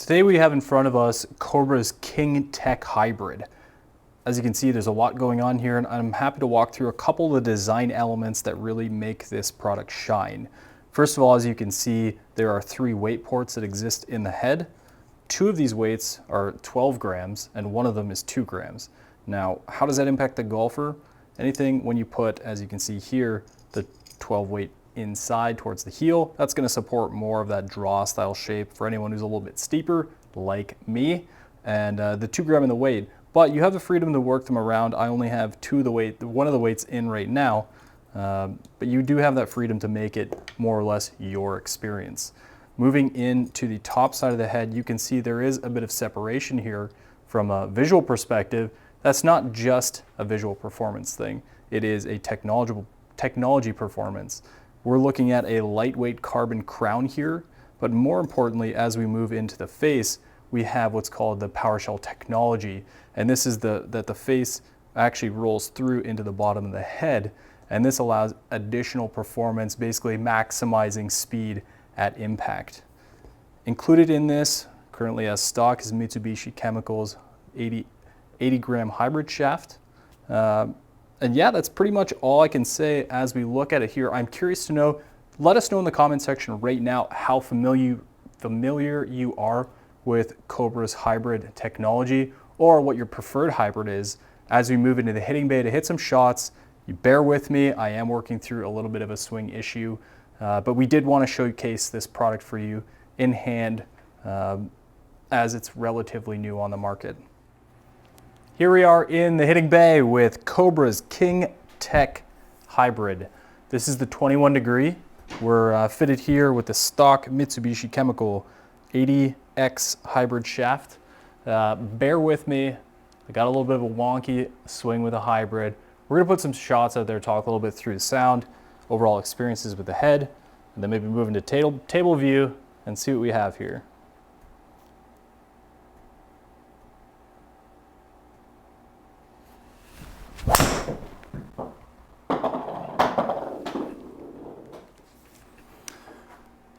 Today we have in front of us Cobra's King Tec Hybrid. As you can see, there's a lot going on here, and I'm happy to walk through a couple of the design elements that really make this product shine. First of all, as you can see, there are 3 weight ports that exist in the head. 2 of these weights are 12 grams, and 1 of them is 2 grams. Now, how does that impact the golfer? Anything when you put, as you can see here, the 12 weight inside towards the heel, that's going to support more of that draw style shape for anyone who's a little bit steeper like me, and the 2 gram in the weight. But you have the freedom to work them around. I only have 1 of the weights in right now, but you do have that freedom to make it more or less your experience. Moving into the top side of the head, you can see there is a bit of separation here from a visual perspective. That's not just a visual performance thing. It is a technology performance. We're looking at a lightweight carbon crown here, but more importantly, as we move into the face, we have what's called the PowerShell technology. And this is that the face actually rolls through into the bottom of the head. And this allows additional performance, basically maximizing speed at impact. Included in this, currently as stock, is Mitsubishi Chemical's 80 gram hybrid shaft. And yeah, that's pretty much all I can say as we look at it here. I'm curious to know, let us know in the comment section right now how familiar you are with Cobra's hybrid technology, or what your preferred hybrid is. As we move into the hitting bay to hit some shots, you bear with me, I am working through a little bit of a swing issue, but we did want to showcase this product for you in hand as it's relatively new on the market. Here we are in the hitting bay with Cobra's King Tec Hybrid. This is the 21 degree. We're fitted here with the stock Mitsubishi Chemical 80X hybrid shaft. Bear with me, I got a little bit of a wonky swing with a hybrid. We're gonna put some shots out there, talk a little bit through the sound, overall experiences with the head, and then maybe move into table view and see what we have here.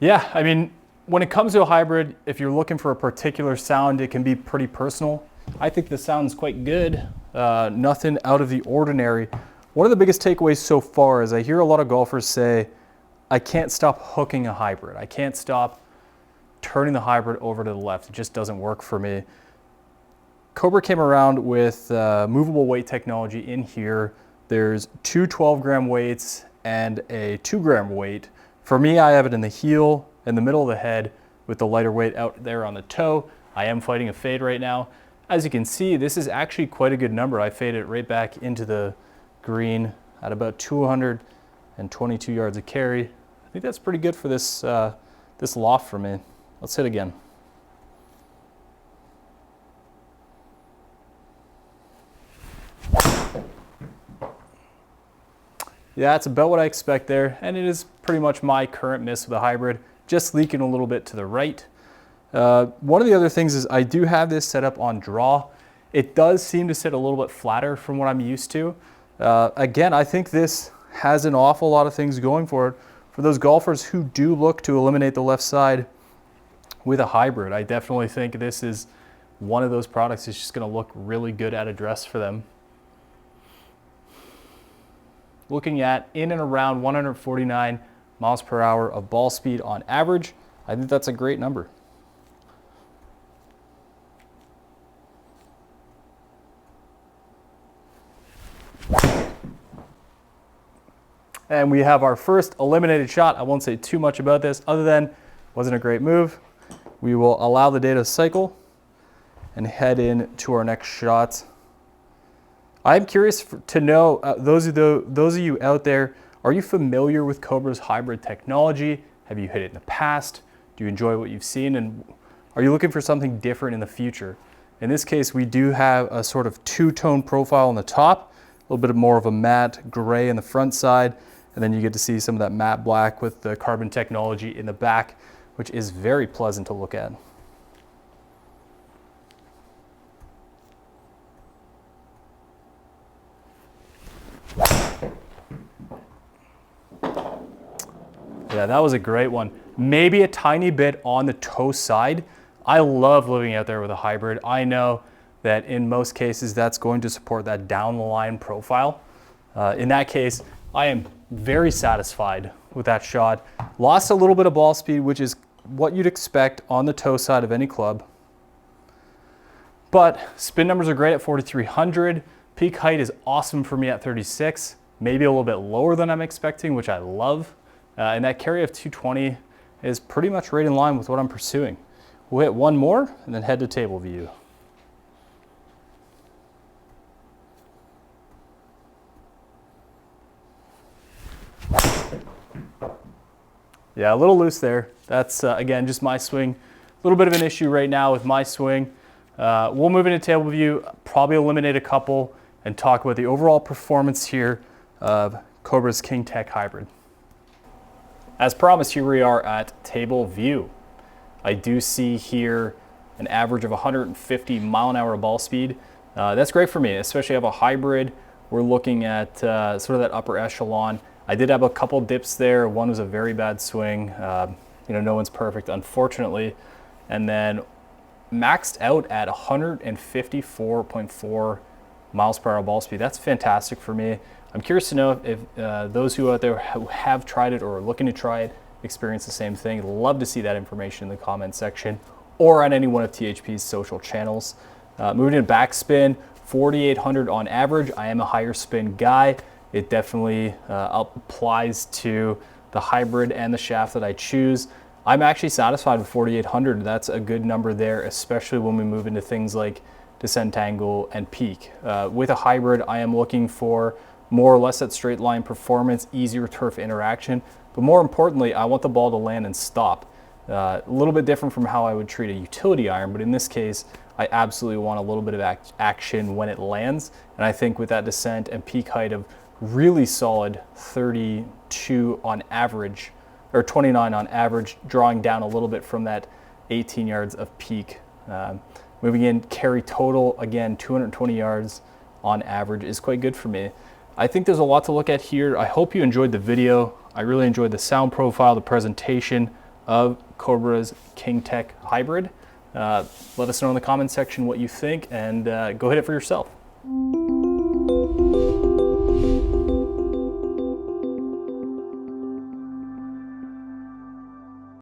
Yeah, I mean, when it comes to a hybrid, if you're looking for a particular sound, it can be pretty personal. I think the sound's quite good, nothing out of the ordinary. One of the biggest takeaways so far is I hear a lot of golfers say, I can't stop hooking a hybrid. I can't stop turning the hybrid over to the left. It just doesn't work for me. Cobra came around with movable weight technology in here. There's 2 12 gram weights and a 2 gram weight. For me, I have it in the heel, in the middle of the head, with the lighter weight out there on the toe. I am fighting a fade right now. As you can see, this is actually quite a good number. I faded it right back into the green at about 222 yards of carry. I think that's pretty good for this, this loft for me. Let's hit again. Yeah, that's about what I expect there, and it is pretty much my current miss with a hybrid, just leaking a little bit to the right. One of the other things is I do have this set up on draw. It does seem to sit a little bit flatter from what I'm used to. Again, I think this has an awful lot of things going for it. For those golfers who do look to eliminate the left side with a hybrid, I definitely think this is one of those products that's just going to look really good at address for them. Looking at in and around 149 miles per hour of ball speed on average, I think that's a great number. And we have our first eliminated shot. I won't say too much about this other than wasn't a great move. We will allow the data to cycle and head in to our next shot. I'm curious to know, those of you out there, are you familiar with Cobra's hybrid technology? Have you hit it in the past? Do you enjoy what you've seen? And are you looking for something different in the future? In this case, we do have a sort of 2-tone profile on the top, a little bit more of a matte gray in the front side, and then you get to see some of that matte black with the carbon technology in the back, which is very pleasant to look at. Yeah, that was a great one. Maybe a tiny bit on the toe side. I love living out there with a hybrid. I know that in most cases that's going to support that down the line profile. In that case, I am very satisfied with that shot. Lost a little bit of ball speed, which is what you'd expect on the toe side of any club. But spin numbers are great at 4,300. Peak height is awesome for me at 36, maybe a little bit lower than I'm expecting, which I love. And that carry of 220 is pretty much right in line with what I'm pursuing. We'll hit one more and then head to table view. Yeah, a little loose there. That's, again, just my swing. A little bit of an issue right now with my swing. We'll move into table view, probably eliminate a couple, and talk about the overall performance here of Cobra's King Tec Hybrid. As promised, here we are at table view. I do see here an average of 150 mile an hour ball speed. That's great for me, especially have a hybrid. We're looking at sort of that upper echelon. I did have a couple dips there. One was a very bad swing. No one's perfect, unfortunately. And then maxed out at 154.4 miles per hour ball speed. That's fantastic for me. I'm curious to know if those who out there who have tried it or are looking to try it experience the same thing. Love to see that information in the comment section or on any one of THP's social channels. Moving into backspin, 4,800 on average. I am a higher spin guy. It definitely applies to the hybrid and the shaft that I choose. I'm actually satisfied with 4,800. That's a good number there, especially when we move into things like descent angle and peak. With a hybrid, I am looking for more or less that straight line performance, easier turf interaction, but more importantly, I want the ball to land and stop. A little bit different from how I would treat a utility iron, but in this case, I absolutely want a little bit of action when it lands, and I think with that descent and peak height of really solid 32 on average, or 29 on average, drawing down a little bit from that 18 yards of peak. Moving in, carry total, again, 220 yards on average is quite good for me. I think there's a lot to look at here. I hope you enjoyed the video. I really enjoyed the sound profile, the presentation of Cobra's King Tec Hybrid. Let us know in the comment section what you think, and go hit it for yourself.